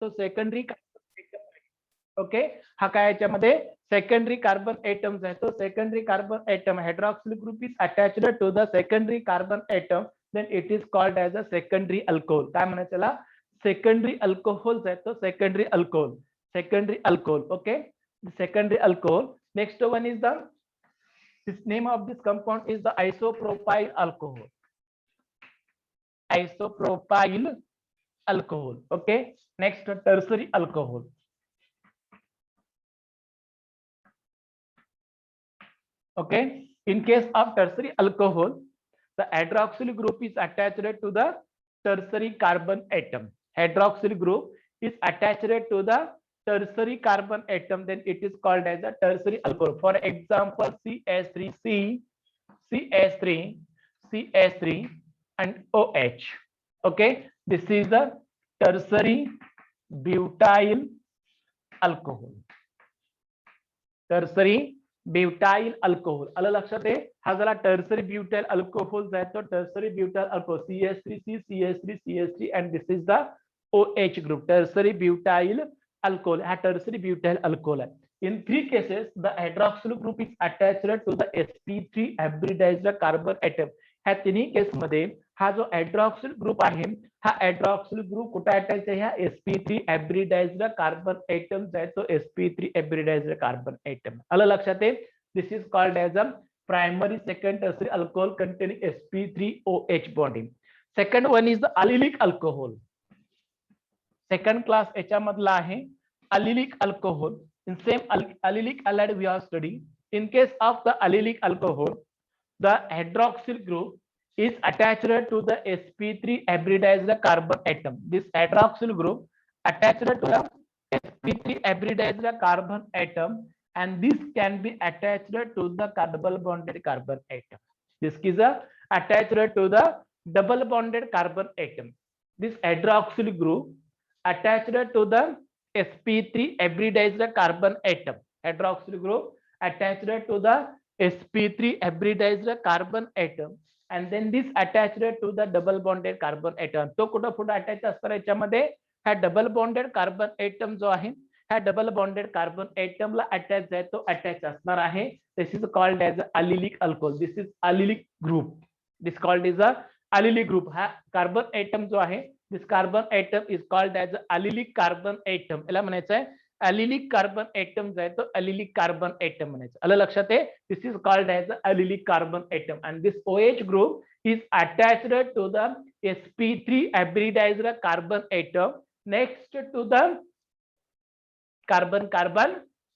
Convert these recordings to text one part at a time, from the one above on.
तो secondary okay, हा काय याच्यामध्ये सेकंडरी कार्बन एटम्स आहे. तो secondary carbon atom hydroxyl group is attached to the secondary carbon atom, then it is called as a secondary alcohol. काय म्हणायचं त्याला? सेकंडरी अल्कोहोल्स आहे तो secondary alcohol. Secondary alcohol. Okay, secondary alcohol. Next one is the this name of this compound is the isopropyl alcohol. Isopropyl alcohol. Okay, next tertiary alcohol. Okay, in case of tertiary alcohol, the hydroxyl group is attached to the tertiary carbon atom. Hydroxyl group is attached to the tertiary carbon atom, then it is called as a tertiary alcohol. For example, CH3, CH3, CH3 and OH. Okay, this is the tertiary butyl alcohol. Tertiary butyl alcohol. आलं लक्षात आहे? हा झाला tertiary butyl alcohol आहे तो tertiary butyl alcohol CH3C CH3 and this is the OH group. Tertiary butyl alcohol हा tertiary butyl alcohol आहे. In 3 cases the hydroxyl group is attached to the sp3 hybridized carbon atom. ह्या तिन्ही case मध्ये हा जो hydroxyl group आहे हा hydroxyl group कुठे अटॅच आहे? ह्या sp3 hybridized कार्बन एटम आहे तो sp3 hybridized कार्बन एटम. आलं लक्षात आहे? This is called as a primary secondary tertiary alcohol containing sp3OH bonding. Second one is the allylic alcohol. Second class याच्यामधला आहे allylic alcohol. In same allylic halide we are studying. In case of the allylic alcohol, the hydroxyl group is attached to the sp3 hybridized carbon atom. This hydroxyl group attached to the sp3 hybridized carbon atom and this can be attached to the double bonded carbon atom. This is attached to the double bonded carbon atom. This hydroxyl group attached to the sp3 hybridized carbon atom. Hydroxyl group attached to the sp3 hybridized carbon atom and then this attached to the double bonded carbon atom. तो कुठं कुठं attach असणार याच्यामध्ये? हा double bonded carbon atom जो आहे ह्या double bonded carbon एटमला अटॅच आहे तो अटॅच असणार आहे. This is called as allylic alcohol. This is allylic group. This called is a allylic group. हा कार्बन एटम जो आहे this carbon atom is called as allylic carbon atom. याला म्हणायचं आहे allylic carbon atom जो आहे तो allylic carbon atom म्हणायचं. आलं लक्षात आहे? This is called as allylic carbon atom and this OH group is attached to the sp3 hybridized carbon atom next to the carbon carbon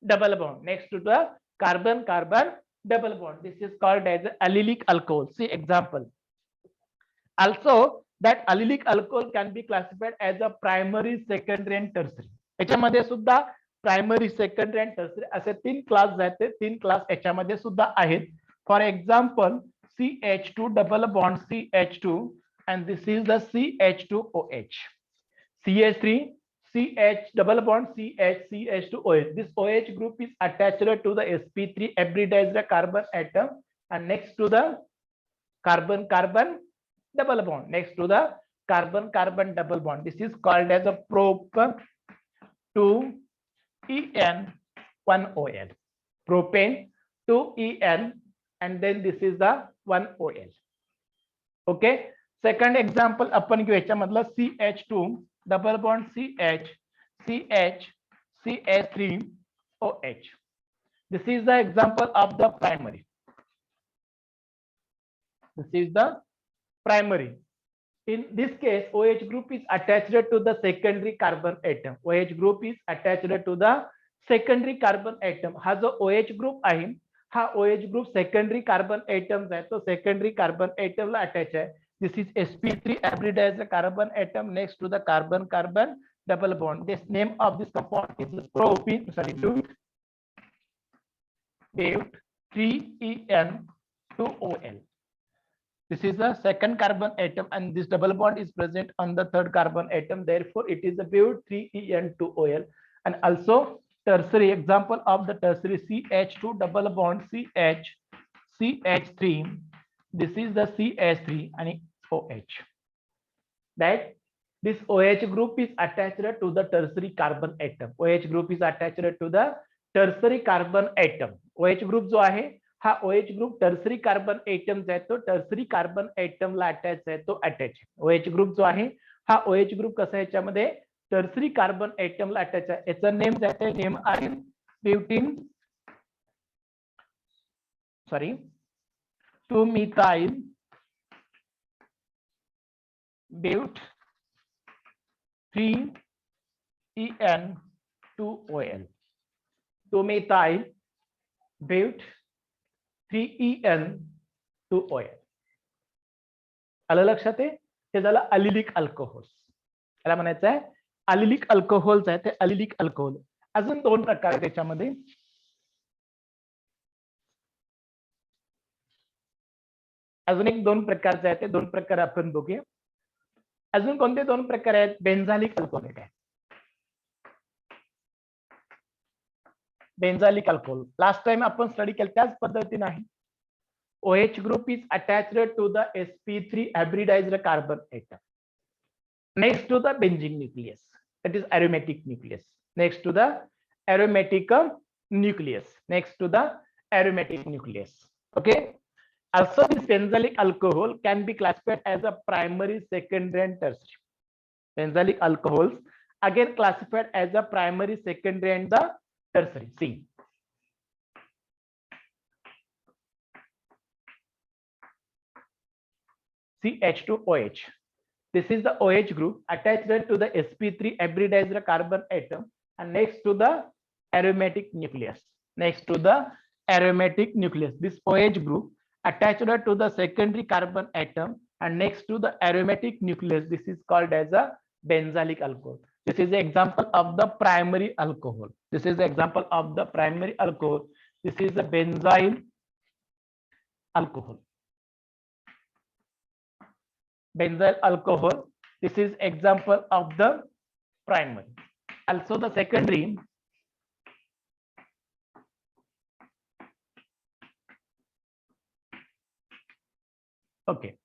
double bond. Next to the carbon carbon double bond. This is called as allylic alcohol. See example. Also that allylic alcohol can be classified as a primary, secondary and tertiary. याच्यामध्ये सुद्धा primary, secondary आणि tertiary असे 3 class आहेत. 3 class याच्यामध्ये सुद्धा आहेत. For example CH2 double bond CH2 and this is the CH2OH. CH3 CH double bond CH2OH. This OH group is attached to the sp3 hybridized carbon atom and next to the carbon carbon double bond. Next to the carbon carbon double bond. This is called as a prop 2En1OL. Propane 2En and then this is the 1OL. Okay, second example आपण घेऊ याच्यामधला CH2 double bond CH3OH. This is the example of the primary. This is the primary. In this case, OH group is attached to the secondary carbon atom. OH group is attached to the secondary carbon atom. हा जो OH group आहे हा OH group secondary carbon atom आहे तो secondary carbon atom ला attach आहे. This is sp3 hybridized carbon atom next to the carbon carbon double bond. This name of this compound is propene, but 3En2OL. This is the second carbon atom and this double bond is present on the third carbon atom. Therefore, it is a pure 3En2OL. And also tertiary example of the tertiary CH2 double bond CH3. This is the CH3 and OH. That This OH group is attached to the tertiary carbon atom. OH group is attached to the tertiary carbon atom. OH group जो आहे हा OH group tertiary carbon atom जो आहे तो tertiary carbon एटमला attach आहे तो attach. OH group जो आहे हा OH ग्रुप कसा आहे याच्यामध्ये टर्सरी कार्बन एटमला अटॅच आहे. याचं नेम जे आहे नेम आहे butene 2-methyl ब्यूट 3En2OL. 2-methyl ब्यूट 3En2OL. आलं लक्षात आहे. हे झालं अलिलिक अल्कोहोल. याला म्हणायचं आहे अलिलिक अल्कोहोल्स आहे ते अलिलिक अल्कोहोल. अजून दोन प्रकार आहेत त्याच्यामध्ये. अजून एक दोन प्रकारचे आहेत ते दोन प्रकार आपण बघूया. अजून कोणते दोन प्रकार आहेत. बेन्झालिक अल्कोहोल आहे. बेन्झालिक अल्कोहोल लास्ट टाइम आपण स्टडी केलं त्याच पद्धतीने आहे. OH group is attached to the sp3 hybridized carbon atom next to the benzene nucleus, that is aromatic nucleus, next to the aromatic nucleus, next to the aromatic nucleus. Okay, also this benzylic alcohol can be classified as a primary, secondary and tertiary. Benzylic alcohols again classified as a primary, secondary and the tertiary. See, CH2OH. This is the OH group attached to the sp3 hybridized carbon atom and next to the aromatic nucleus. Next to the aromatic nucleus, this OH group attached to the secondary carbon atom and next to the aromatic nucleus. This is called as a benzylic alcohol. This is the example of the primary alcohol. This is the example of the primary alcohol. This is the benzyl alcohol. Benzyl alcohol. This is example of the primary. Also the secondary. Okay,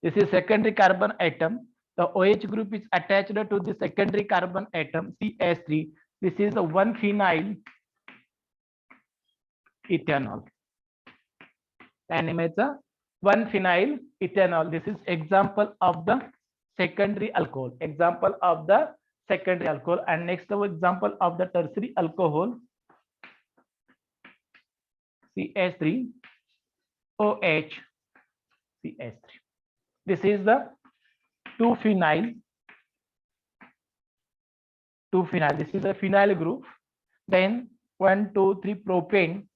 this is secondary carbon atom. The OH group is attached to the secondary carbon atom CH3. This is the 1-phenyl ethanol. And name is 1-phenyl ethanol. This is example of the secondary alcohol. Example of the secondary alcohol. And next example of the tertiary alcohol CH3OH CH3. This is the 2-phenyl. This is a phenyl group. Then 1, 2, 3 propane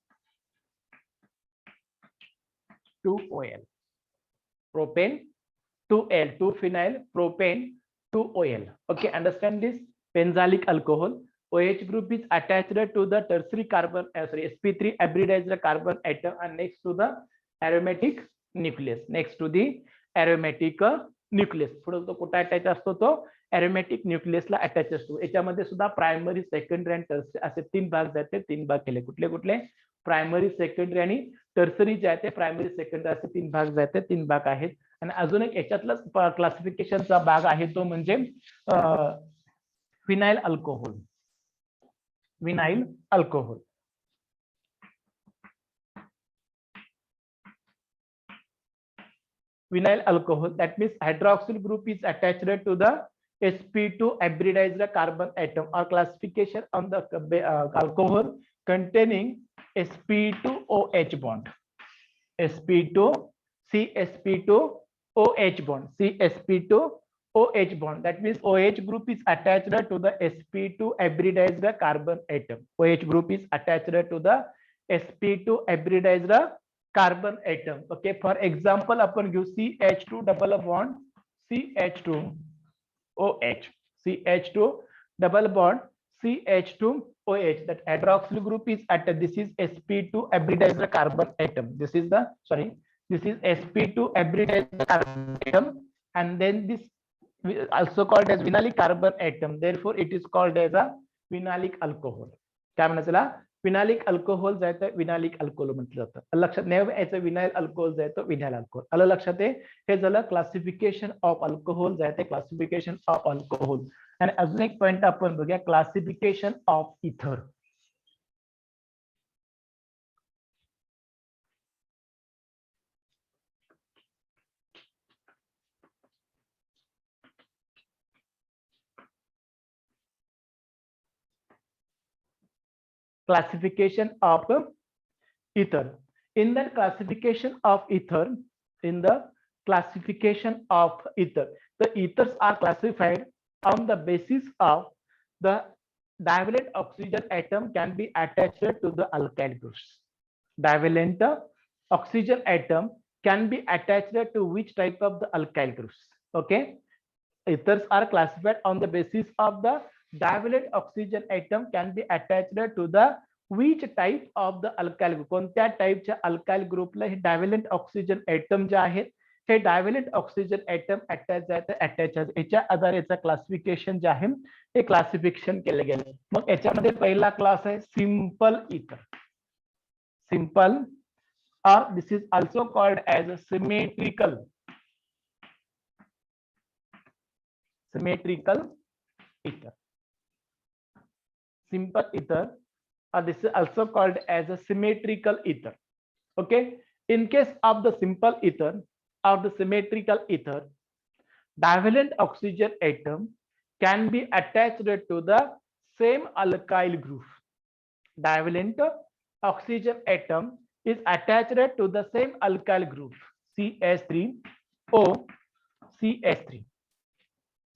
2OL. Propane 2L. 2-phenyl propane 2OL. Okay, understand this. Benzylic alcohol. OH group is attached to the tertiary carbon, sp3 hybridized carbon atom and next to the aromatic nucleus. Next to the aromatic nucleus. पुढे तो कुठे attach असतो तो aromatic nucleus ला attach असतो. याच्यामध्ये सुद्धा primary, secondary आणि tertiary असे तीन भाग जाते. तीन भाग केले. कुठले कुठले. प्रायमरी, सेकंडरी आणि टर्सरी जे आहे ते प्रायमरी, सेकंडरी असे तीन भाग जाते. तीन भाग आहेत. आणि अजून एक याच्यातलाच क्लासिफिकेशनचा भाग आहे तो म्हणजे phenyl alcohol. Vinyl alcohol. Vinyl alcohol, that means hydroxyl group is attached to the sp2 hybridized carbon atom or classification on the alcohol containing sp2OH bond. sp2 CsP2OH bond. CsP2OH bond. That means OH group is attached to the sp2 hybridized carbon atom. OH group is attached to the sp2 hybridized carbon atom. Okay, for example आपण घेऊ CH2 double bond CH2OH. CH2 double bond CH2OH. That hydroxyl group is at this is sp2 hybridized carbon atom. This is sp2 hybridized carbon atom, and then this also called as vinylic carbon atom. Therefore, it is called as a vinylic alcohol. क्या म्हणा चला vinylic alcohol जे आहे ते vinylic alcohol म्हटलं जातं. लक्षात नेहमी याचं विनाइल अल्कोहोल जे आहे तो विनाइल अल्कोहोल. आलं लक्षात आहे. हे झालं क्लासिफिकेशन ऑफ अल्कोहोल जे आहे ते क्लासिफिकेशन ऑफ अल्कोहोल. आणि अजून एक पॉइंट आपण बघूया classification of ether. Classification of ether. In the classification of ether, the ethers are classified on the basis of the divalent oxygen atom can be attached to the alkyl groups. Divalent oxygen atom can be attached to which type of the alkyl groups? Okay, ethers are classified on the basis of the divalent oxygen atom can be attached to the which type of the alkyl group. कोणत्या टाइपच्या alkyl ग्रुपला हे डायव्हॅलेंट oxygen atom जे आहेत हे डायव्हॅलेंट oxygen atom attach आहे attach आहे. याच्या आधारे याचं classification जे आहे ते क्लासिफिकेशन केलं गेलं. मग याच्यामध्ये पहिला क्लास आहे simple ether. Simple or this is also called as a symmetrical ether. Simple ether, or this is also called as a symmetrical ether. Okay, in case of the simple ether or the symmetrical ether, divalent oxygen atom can be attached to the same alkyl group. Divalent oxygen atom is attached to the same alkyl group CH3O CH3.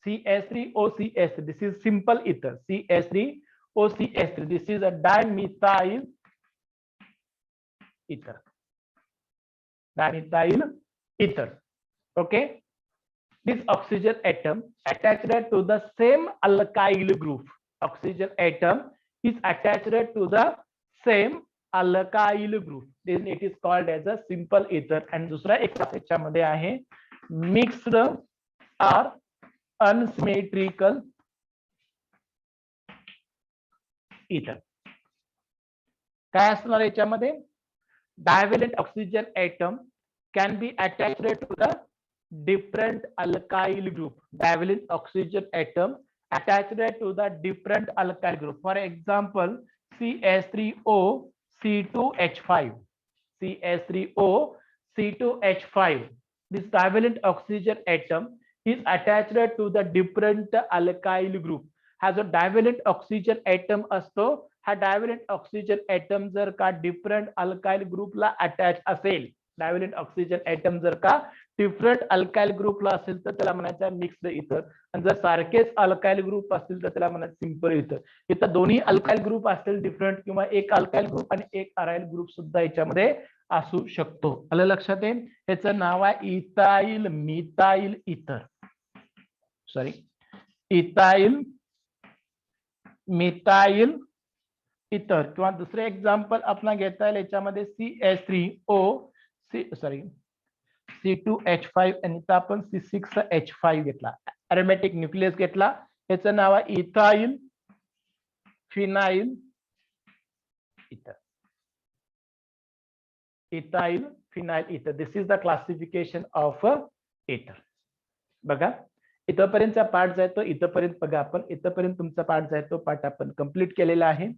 CH3O CH3. This is simple ether. CH3O CH3. This is a dimethyl ether. Dimethyl ether. Okay. This oxygen atom attached to the same alkyl group. Oxygen atom is attached to the same alkyl group. Then it is called as a simple ether. And दूसरा एक याच्यामध्ये आहे mixed or unsymmetrical ether. काय असणार याच्यामध्ये divalent oxygen atom can be attached to the different alkyl group. Divalent oxygen atom attached to the different alkyl group. For example, CH3O C2H5. CH3O C2H5. This divalent oxygen atom is attached to the different alkyl group. हा जो divalent oxygen atom असतो हा divalent oxygen atom जर का different alkyl group ला attach असेल, divalent oxygen atom जर का different alkyl group ला असेल तर त्याला म्हणायचं mixed ether. आणि जर सारखेच अल्काइल ग्रुप असतील तर त्याला म्हणतात सिंपल इथर. इथं दोन्ही अल्काइल ग्रुप असतील डिफरंट किंवा एक अल्काइल ग्रुप आणि एक अराइल ग्रुप सुद्धा याच्यामध्ये असू शकतो. आलं लक्षात आहे. याचं नाव आहे ethyl methyl ether. Sorry, ethyl methyl ether. किंवा दुसरे एक्झाम्पल आपण घेता येईल याच्यामध्ये CH3O C2H5 आणि इथं आपण C6H5 घेतला. अरोमॅटिक न्यूक्लियस घेतला. याचं नाव आहे ethyl phenyl ether. Ethyl phenyl ether. This is the classification of ether. बघा इथपर्यंतचा पार्ट जाय तो इथपर्यंत बघा आपण. इथपर्यंत तुमचा पार्ट जाय तो पार्ट आपण कंप्लीट केलेला आहे.